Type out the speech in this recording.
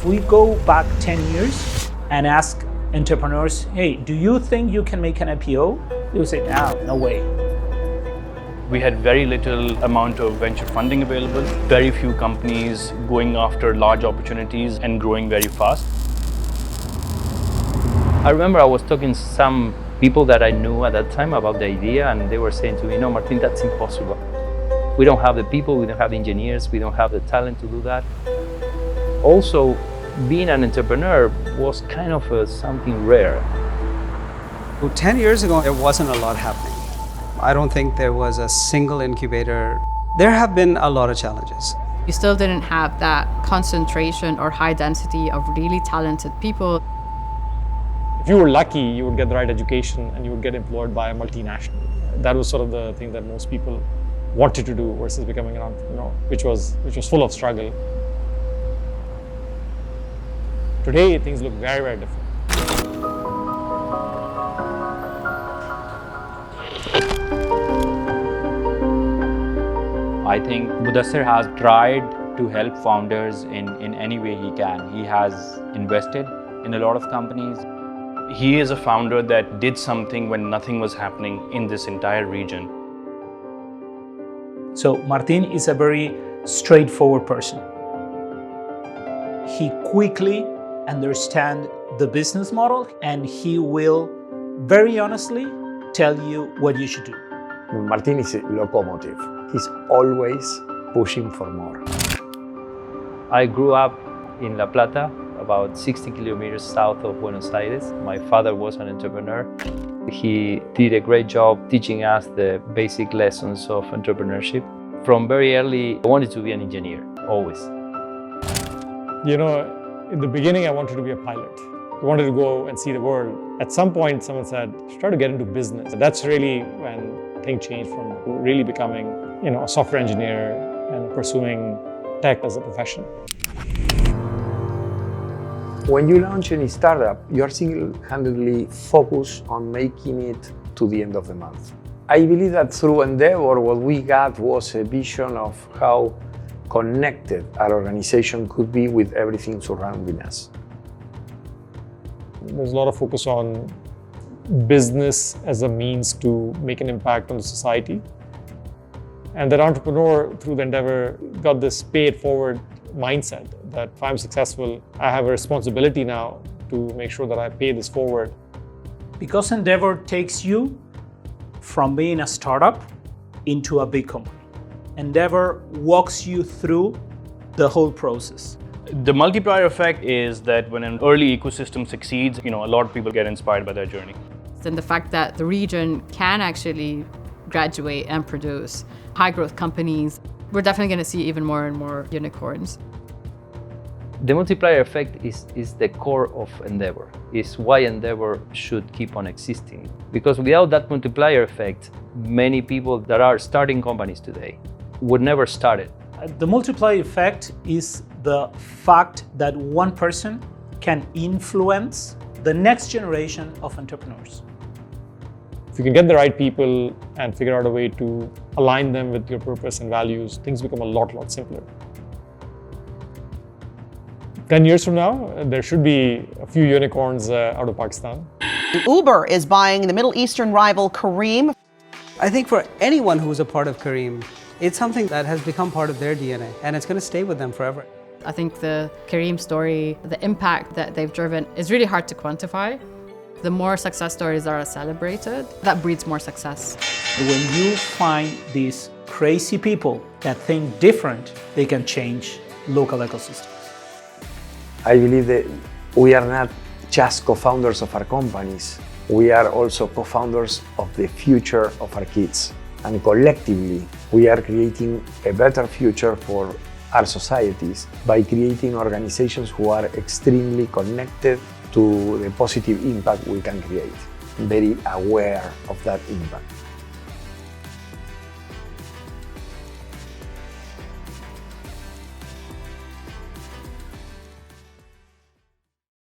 If we go back 10 years and ask entrepreneurs, hey, do you think you can make an IPO? They will say, no way. We had very little amount of venture funding available, very few companies going after large opportunities and growing very fast. I remember I was talking to some people that I knew at that time about the idea, and they were saying to me, no, Martin, that's impossible. We don't have the people, we don't have the engineers, we don't have the talent to do that. Also, being an entrepreneur was kind of something rare. 10 years ago, there wasn't a lot happening. I don't think there was a single incubator. There have been a lot of challenges. You still didn't have that concentration or high density of really talented people. If you were lucky, you would get the right education and you would get employed by a multinational. That was sort of the thing that most people wanted to do versus becoming an entrepreneur, which was full of struggle. Today, things look very, very different. I think Mudassir has tried to help founders in any way he can. He has invested in a lot of companies. He is a founder that did something when nothing was happening in this entire region. So Martin is a very straightforward person. He quickly understands the business model and he will very honestly tell you what you should do. Martin is a locomotive. He's always pushing for more. I grew up in La Plata, about 60 kilometers south of Buenos Aires. My father was an entrepreneur. He did a great job teaching us the basic lessons of entrepreneurship. From very early, I wanted to be an engineer, always. You know, in the beginning, I wanted to be a pilot. I wanted to go and see the world. At some point, someone said, try to get into business. That's really when things changed from really becoming, a software engineer and pursuing tech as a profession. When you launch any startup, you are single-handedly focused on making it to the end of the month. I believe that through Endeavor, what we got was a vision of how connected our organization could be with everything surrounding us. There's a lot of focus on business as a means to make an impact on the society. And that entrepreneur, through the Endeavor, got this pay-it-forward mindset that if I'm successful, I have a responsibility now to make sure that I pay this forward. Because Endeavor takes you from being a startup into a big company. Endeavor walks you through the whole process. The multiplier effect is that when an early ecosystem succeeds, a lot of people get inspired by their journey. And the fact that the region can actually graduate and produce high growth companies, we're definitely going to see even more and more unicorns. The multiplier effect is the core of Endeavor. It's why Endeavor should keep on existing. Because without that multiplier effect, many people that are starting companies today would never start it. The multiplier effect is the fact that one person can influence the next generation of entrepreneurs. If you can get the right people and figure out a way to align them with your purpose and values, things become a lot simpler. 10 years from now, there should be a few unicorns out of Pakistan. Uber is buying the Middle Eastern rival Careem. I think for anyone who's a part of Careem, it's something that has become part of their DNA, and it's going to stay with them forever. I think the Careem story, the impact that they've driven is really hard to quantify. The more success stories are celebrated, that breeds more success. When you find these crazy people that think different, they can change local ecosystems. I believe that we are not just co-founders of our companies, we are also co-founders of the future of our kids. And collectively, we are creating a better future for our societies by creating organizations who are extremely connected to the positive impact we can create, very aware of that impact.